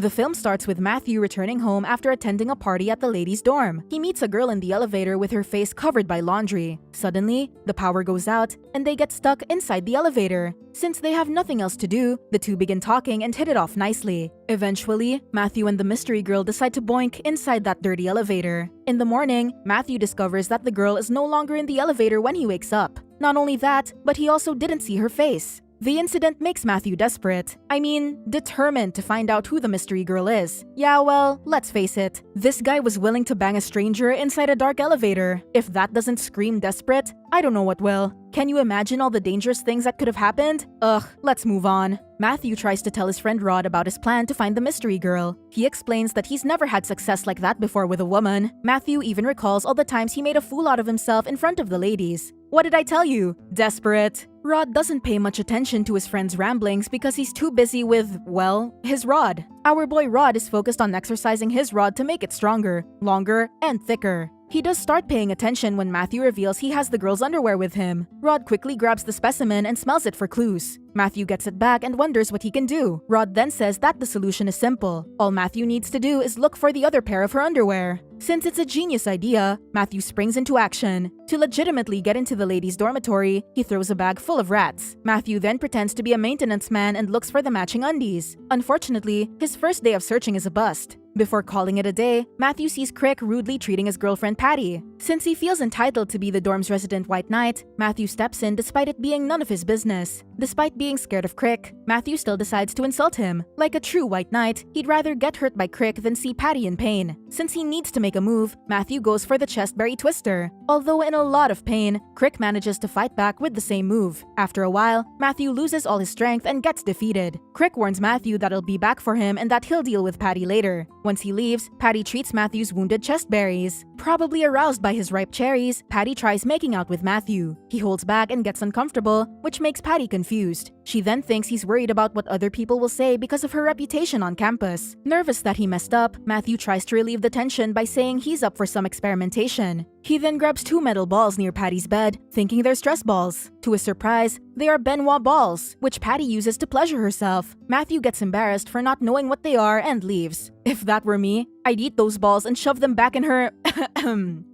The film starts with Matthew returning home after attending a party at the ladies' dorm. He meets a girl in the elevator with her face covered by laundry. Suddenly, the power goes out and they get stuck inside the elevator. Since they have nothing else to do, the two begin talking and hit it off nicely. Eventually, Matthew and the mystery girl decide to boink inside that dirty elevator. In the morning, Matthew discovers that the girl is no longer in the elevator when he wakes up. Not only that, but he also didn't see her face. The incident makes Matthew desperate. I mean, determined to find out who the mystery girl is. Yeah, well, let's face it. This guy was willing to bang a stranger inside a dark elevator. If that doesn't scream desperate, I don't know what will. Can you imagine all the dangerous things that could have happened? Ugh, let's move on. Matthew tries to tell his friend Rod about his plan to find the mystery girl. He explains that he's never had success like that before with a woman. Matthew even recalls all the times he made a fool out of himself in front of the ladies. What did I tell you? Desperate. Rod doesn't pay much attention to his friend's ramblings because he's too busy with, well, his rod. Our boy Rod is focused on exercising his rod to make it stronger, longer, and thicker. He does start paying attention when Matthew reveals he has the girl's underwear with him. Rod quickly grabs the specimen and smells it for clues. Matthew gets it back and wonders what he can do. Rod then says that the solution is simple. All Matthew needs to do is look for the other pair of her underwear. Since it's a genius idea, Matthew springs into action. To legitimately get into the ladies' dormitory, he throws a bag full of rats. Matthew then pretends to be a maintenance man and looks for the matching undies. Unfortunately, his first day of searching is a bust. Before calling it a day, Matthew sees Crick rudely treating his girlfriend Patty. Since he feels entitled to be the dorm's resident white knight, Matthew steps in despite it being none of his business. Despite being scared of Crick, Matthew still decides to insult him. Like a true white knight, he'd rather get hurt by Crick than see Patty in pain. Since he needs to make a move, Matthew goes for the chestberry twister. Although in a lot of pain, Crick manages to fight back with the same move. After a while, Matthew loses all his strength and gets defeated. Crick warns Matthew that it'll be back for him and that he'll deal with Patty later. Once he leaves, Patty treats Matthew's wounded chestberries. Probably aroused by his ripe cherries, Patty tries making out with Matthew. He holds back and gets uncomfortable, which makes Patty confused. She then thinks he's worried about what other people will say because of her reputation on campus. Nervous that he messed up, Matthew tries to relieve the tension by saying he's up for some experimentation. He then grabs 2 metal balls near Patty's bed, thinking they're stress balls. To his surprise, they are Benoit balls, which Patty uses to pleasure herself. Matthew gets embarrassed for not knowing what they are and leaves. If that were me, I'd eat those balls and shove them back in her…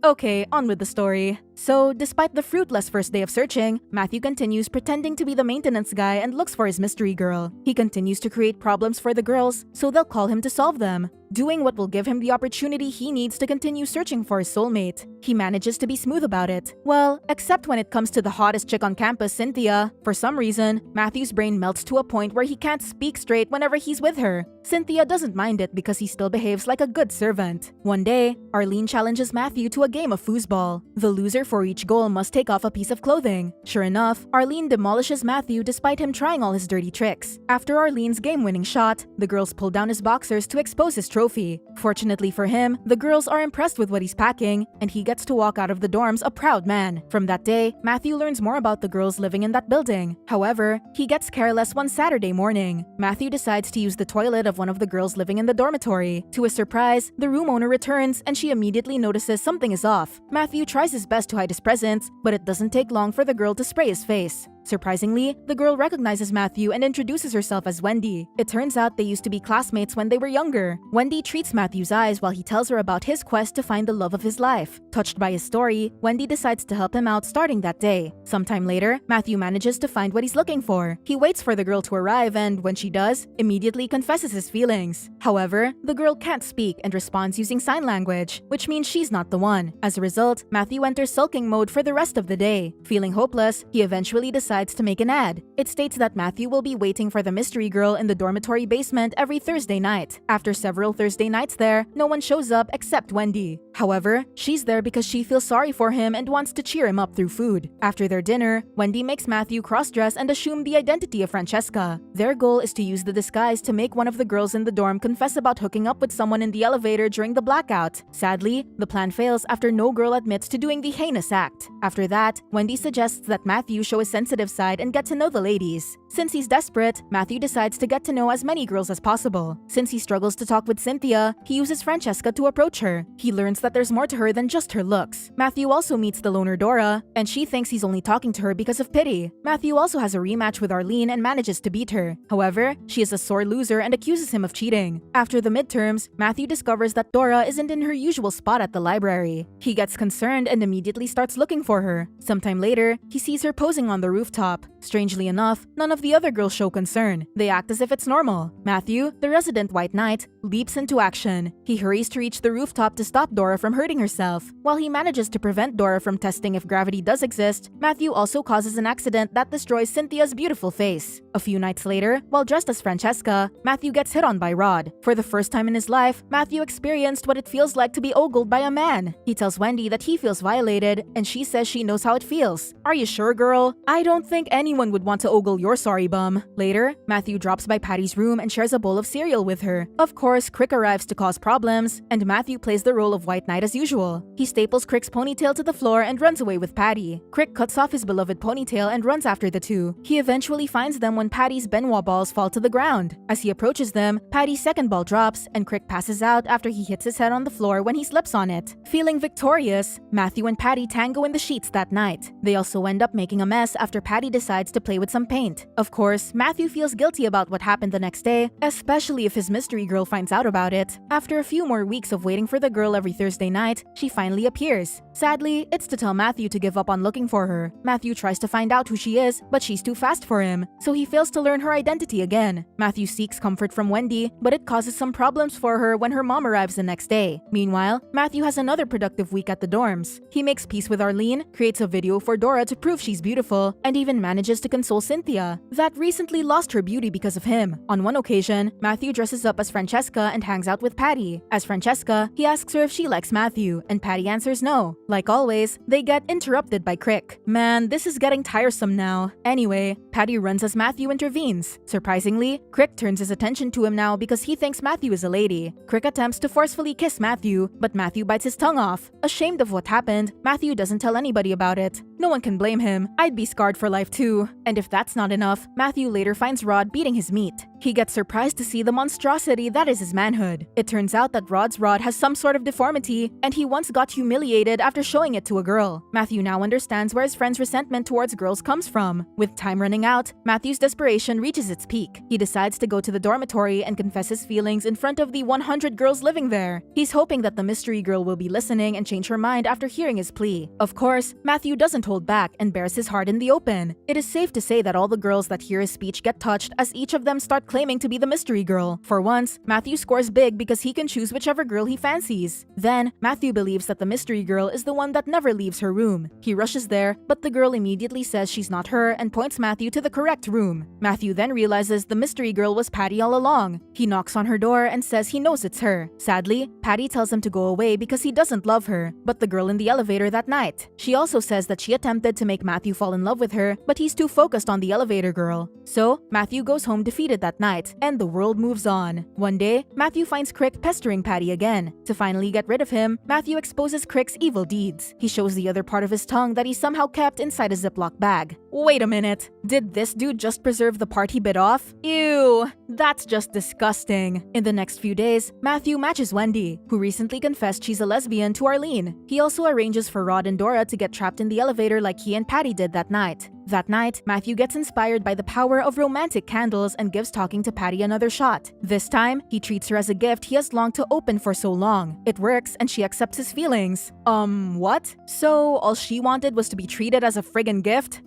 Okay, on with the story. So, despite the fruitless first day of searching, Matthew continues pretending to be the maintenance guy and looks for his mystery girl. He continues to create problems for the girls, so they'll call him to solve them, doing what will give him the opportunity he needs to continue searching for his soulmate. He manages to be smooth about it. Well, except when it comes to the hottest chick on campus, Cynthia. For some reason, Matthew's brain melts to a point where he can't speak straight whenever he's with her. Cynthia doesn't mind it because he still behaves like a good servant. One day, Arlene challenges Matthew to a game of foosball. The loser for each goal must take off a piece of clothing. Sure enough, Arlene demolishes Matthew despite him trying all his dirty tricks. After Arlene's game-winning shot, the girls pull down his boxers to expose his trophy. Fortunately for him, the girls are impressed with what he's packing, and he gets to walk out of the dorms a proud man. From that day, Matthew learns more about the girls living in that building. However, he gets careless one Saturday morning. Matthew decides to use the toilet of one of the girls living in the dormitory. To his surprise, the room owner returns and she immediately notices something is off. Matthew tries his best to hide his presence, but it doesn't take long for the girl to spray his face. Surprisingly, the girl recognizes Matthew and introduces herself as Wendy. It turns out they used to be classmates when they were younger. Wendy treats Matthew's eyes while he tells her about his quest to find the love of his life. Touched by his story, Wendy decides to help him out starting that day. Sometime later, Matthew manages to find what he's looking for. He waits for the girl to arrive and, when she does, immediately confesses his feelings. However, the girl can't speak and responds using sign language, which means she's not the one. As a result, Matthew enters sulking mode for the rest of the day. Feeling hopeless, he eventually decides to make an ad. It states that Matthew will be waiting for the mystery girl in the dormitory basement every Thursday night. After several Thursday nights there, no one shows up except Wendy. However, she's there because she feels sorry for him and wants to cheer him up through food. After their dinner, Wendy makes Matthew cross-dress and assume the identity of Francesca. Their goal is to use the disguise to make one of the girls in the dorm confess about hooking up with someone in the elevator during the blackout. Sadly, the plan fails after no girl admits to doing the heinous act. After that, Wendy suggests that Matthew show his sensitive side and get to know the ladies. Since he's desperate, Matthew decides to get to know as many girls as possible. Since he struggles to talk with Cynthia, he uses Francesca to approach her. He learns that there's more to her than just her looks. Matthew also meets the loner Dora, and she thinks he's only talking to her because of pity. Matthew also has a rematch with Arlene and manages to beat her. However, she is a sore loser and accuses him of cheating. After the midterms, Matthew discovers that Dora isn't in her usual spot at the library. He gets concerned and immediately starts looking for her. Sometime later, he sees her posing on the rooftop. Strangely enough, none of the other girls show concern. They act as if it's normal. Matthew, the resident white knight, leaps into action. He hurries to reach the rooftop to stop Dora from hurting herself. While he manages to prevent Dora from testing if gravity does exist, Matthew also causes an accident that destroys Cynthia's beautiful face. A few nights later, while dressed as Francesca, Matthew gets hit on by Rod. For the first time in his life, Matthew experienced what it feels like to be ogled by a man. He tells Wendy that he feels violated, and she says she knows how it feels. Are you sure, girl? I don't think anyone would want to ogle your sorry bum. Later, Matthew drops by Patty's room and shares a bowl of cereal with her. Of course, Crick arrives to cause problems, and Matthew plays the role of White Knight as usual. He staples Crick's ponytail to the floor and runs away with Patty. Crick cuts off his beloved ponytail and runs after the two. He eventually finds them when Patty's Benoit balls fall to the ground. As he approaches them, Patty's second ball drops, and Crick passes out after he hits his head on the floor when he slips on it. Feeling victorious, Matthew and Patty tango in the sheets that night. They also end up making a mess after Patty decides to play with some paint. Of course, Matthew feels guilty about what happened the next day, especially if his mystery girl finds out about it. After a few more weeks of waiting for the girl every Thursday night, she finally appears. Sadly, it's to tell Matthew to give up on looking for her. Matthew tries to find out who she is, but she's too fast for him, so he fails to learn her identity again. Matthew seeks comfort from Wendy, but it causes some problems for her when her mom arrives the next day. Meanwhile, Matthew has another productive week at the dorms. He makes peace with Arlene, creates a video for Dora to prove she's beautiful, and even manages to console Cynthia, that recently lost her beauty because of him. On one occasion, Matthew dresses up as Francesca and hangs out with Patty. As Francesca, he asks her if she likes Matthew, and Patty answers no. Like always, they get interrupted by Crick. Man, this is getting tiresome now. Anyway, Patty runs as Matthew intervenes. Surprisingly, Crick turns his attention to him now because he thinks Matthew is a lady. Crick attempts to forcefully kiss Matthew, but Matthew bites his tongue off. Ashamed of what happened, Matthew doesn't tell anybody about it. No one can blame him. I'd be scarred for life too. And if that's not enough, Matthew later finds Rod beating his meat. He gets surprised to see the monstrosity that is his manhood. It turns out that Rod's rod has some sort of deformity, and he once got humiliated after showing it to a girl. Matthew now understands where his friend's resentment towards girls comes from. With time running out, Matthew's desperation reaches its peak. He decides to go to the dormitory and confess his feelings in front of the 100 girls living there. He's hoping that the mystery girl will be listening and change her mind after hearing his plea. Of course, Matthew doesn't hold back and bears his heart in the open. It is safe to say that all the girls that hear his speech get touched as each of them start claiming to be the mystery girl. For once, Matthew scores big because he can choose whichever girl he fancies. Then, Matthew believes that the mystery girl is the one that never leaves her room. He rushes there, but the girl immediately says she's not her and points Matthew to the correct room. Matthew then realizes the mystery girl was Patty all along. He knocks on her door and says he knows it's her. Sadly, Patty tells him to go away because he doesn't love her, but the girl in the elevator that night. She also says that she attempted to make Matthew fall in love with her, but he's too focused on the elevator girl. So, Matthew goes home defeated that night, and the world moves on. One day, Matthew finds Crick pestering Patty again. To finally get rid of him, Matthew exposes Crick's evil deeds. He shows the other part of his tongue that he somehow kept inside a Ziploc bag. Wait a minute, did this dude just preserve the part he bit off? Ew, that's just disgusting. In the next few days, Matthew matches Wendy, who recently confessed she's a lesbian, to Arlene. He also arranges for Rod and Dora to get trapped in the elevator like he and Patty did that night. That night, Matthew gets inspired by the power of romantic candles and gives talking to Patty another shot. This time, he treats her as a gift he has longed to open for so long. It works and she accepts his feelings. What? So, all she wanted was to be treated as a friggin' gift?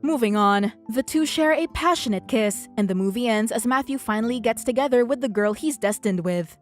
Moving on, the two share a passionate kiss, and the movie ends as Matthew finally gets together with the girl he's destined with.